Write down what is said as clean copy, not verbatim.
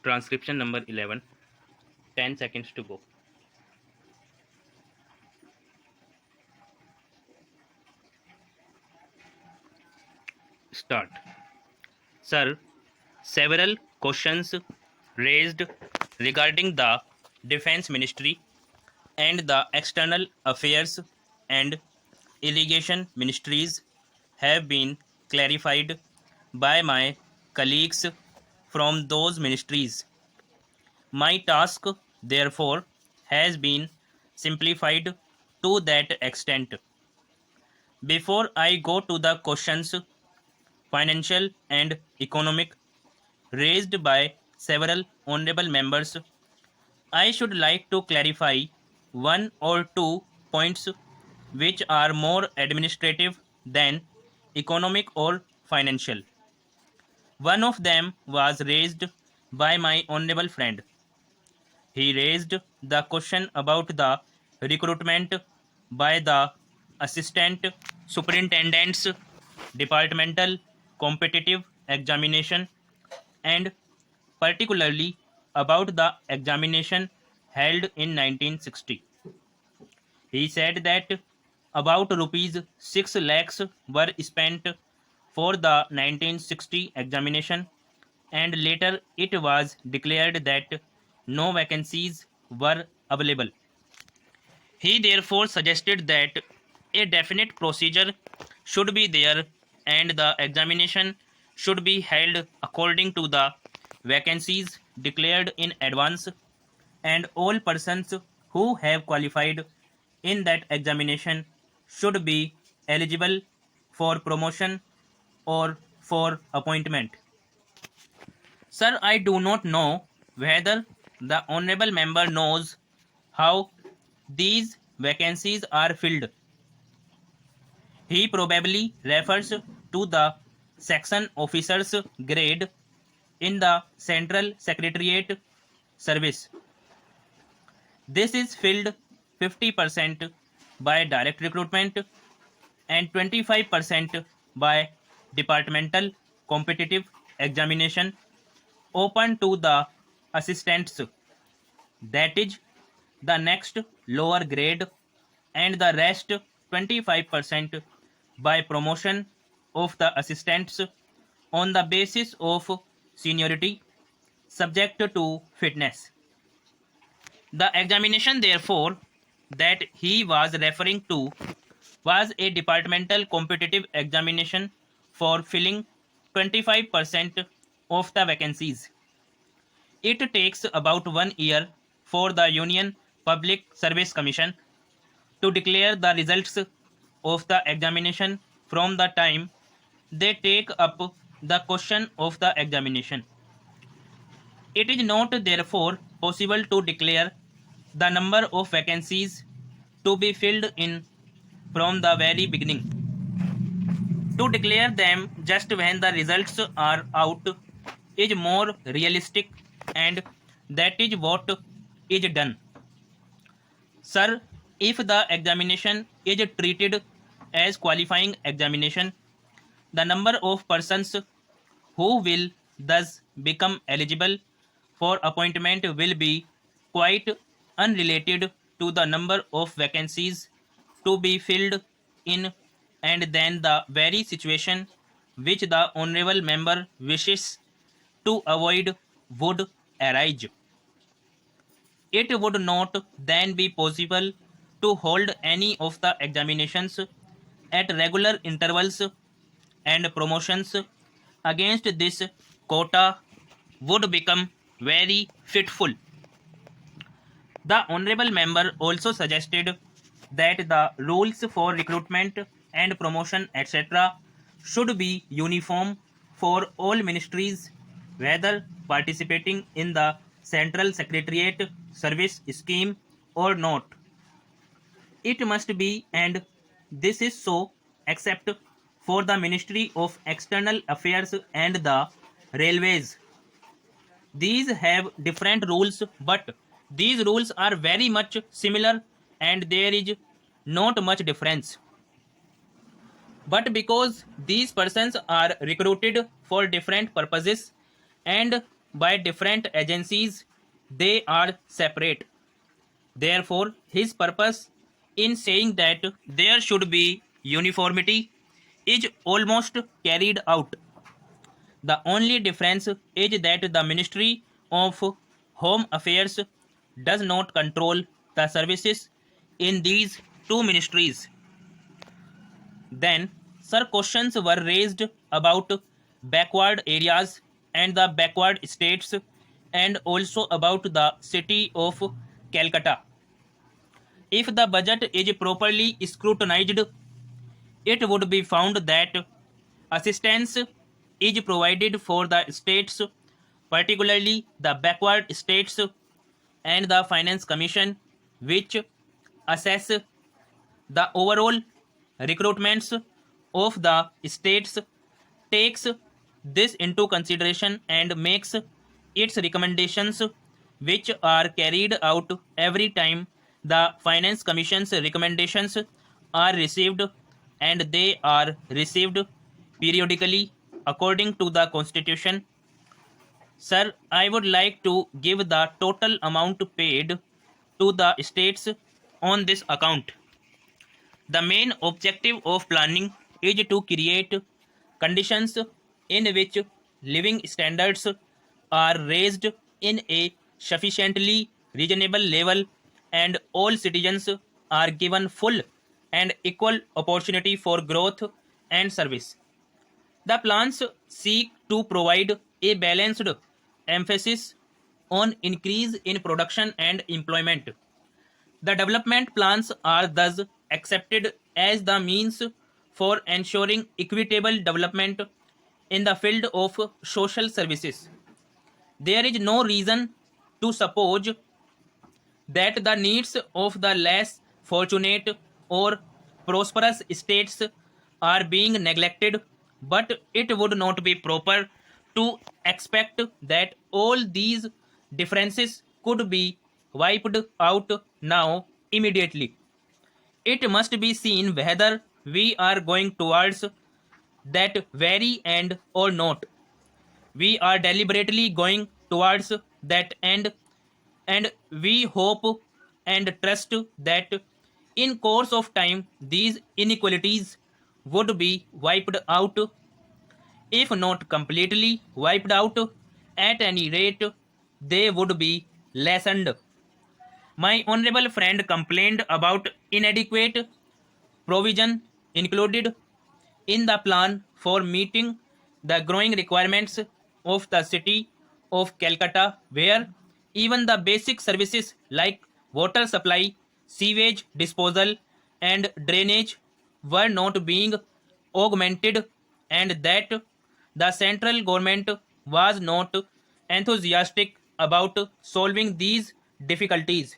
Transcription number 11. 10 seconds to go. Start. Sir, several questions raised regarding the Defense Ministry and the External Affairs and Irrigation Ministries have been clarified by my colleagues from those ministries. My task, therefore, has been simplified to that extent. Before I go to the questions, financial and economic, raised by several honorable members, I should like to clarify one or two points which are more administrative than economic or financial. One of them was raised by my honorable friend. He raised the question about the recruitment by the assistant superintendent's departmental competitive examination and particularly about the examination held in 1960. He said that about rupees 6 lakhs were spent for the 1960 examination and later it was declared that no vacancies were available. He therefore suggested that a definite procedure should be there and the examination should be held according to the vacancies declared in advance and all persons who have qualified in that examination should be eligible for promotion or for appointment. Sir, I do not know whether the honorable member knows how these vacancies are filled. He probably refers to the section officer's grade in the Central Secretariat Service. This is filled 50% by direct recruitment and 25% by departmental competitive examination open to the assistants, that is the next lower grade, and the rest 25% by promotion of the assistants on the basis of seniority subject to fitness. The examination, therefore, that he was referring to was a departmental competitive examination for filling 25% of the vacancies. It takes about 1 year for the Union Public Service Commission to declare the results of the examination from the time they take up the question of the examination. It is not therefore possible to declare the number of vacancies to be filled in from the very beginning. To declare them just when the results are out is more realistic and that is what is done. Sir, if the examination is treated as qualifying examination, the number of persons who will thus become eligible for appointment will be quite unrelated to the number of vacancies to be filled in and then the very situation which the honorable member wishes to avoid would arise. It would not then be possible to hold any of the examinations at regular intervals and promotions against this quota would become very fitful. The honorable member also suggested that the rules for recruitment and promotion etc. should be uniform for all ministries, whether participating in the Central Secretariat Service scheme or not. It must be, and this is so, except for the Ministry of External Affairs and the Railways. These have different rules, but these rules are very much similar and there is not much difference. But because these persons are recruited for different purposes and by different agencies, they are separate. Therefore, his purpose in saying that there should be uniformity is almost carried out. The only difference is that the Ministry of Home Affairs does not control the services in these two ministries. Then, sir, questions were raised about backward areas and the backward states and also about the city of Calcutta. If the budget is properly scrutinized, it would be found that assistance is provided for the states, particularly the backward states, and the Finance Commission, which assess the overall recruitments of the states, takes this into consideration and makes its recommendations, which are carried out every time the Finance Commission's recommendations are received, and they are received periodically according to the Constitution. Sir, I would like to give the total amount paid to the states on this account. The main objective of planning is to create conditions in which living standards are raised in a sufficiently reasonable level and all citizens are given full and equal opportunity for growth and service. The plans seek to provide a balanced emphasis on increase in production and employment. The development plans are thus accepted as the means for ensuring equitable development in the field of social services. There is no reason to suppose that the needs of the less fortunate or prosperous states are being neglected, but it would not be proper to expect that all these differences could be wiped out now immediately. It must be seen whether we are going towards that very end or not. We are deliberately going towards that end, and we hope and trust that in course of time these inequalities would be wiped out, if not completely wiped out, at any rate they would be lessened. My honorable friend complained about inadequate provision included in the plan for meeting the growing requirements of the city of Calcutta, where even the basic services like water supply, sewage disposal, and drainage were not being augmented, and that the central government was not enthusiastic about solving these difficulties.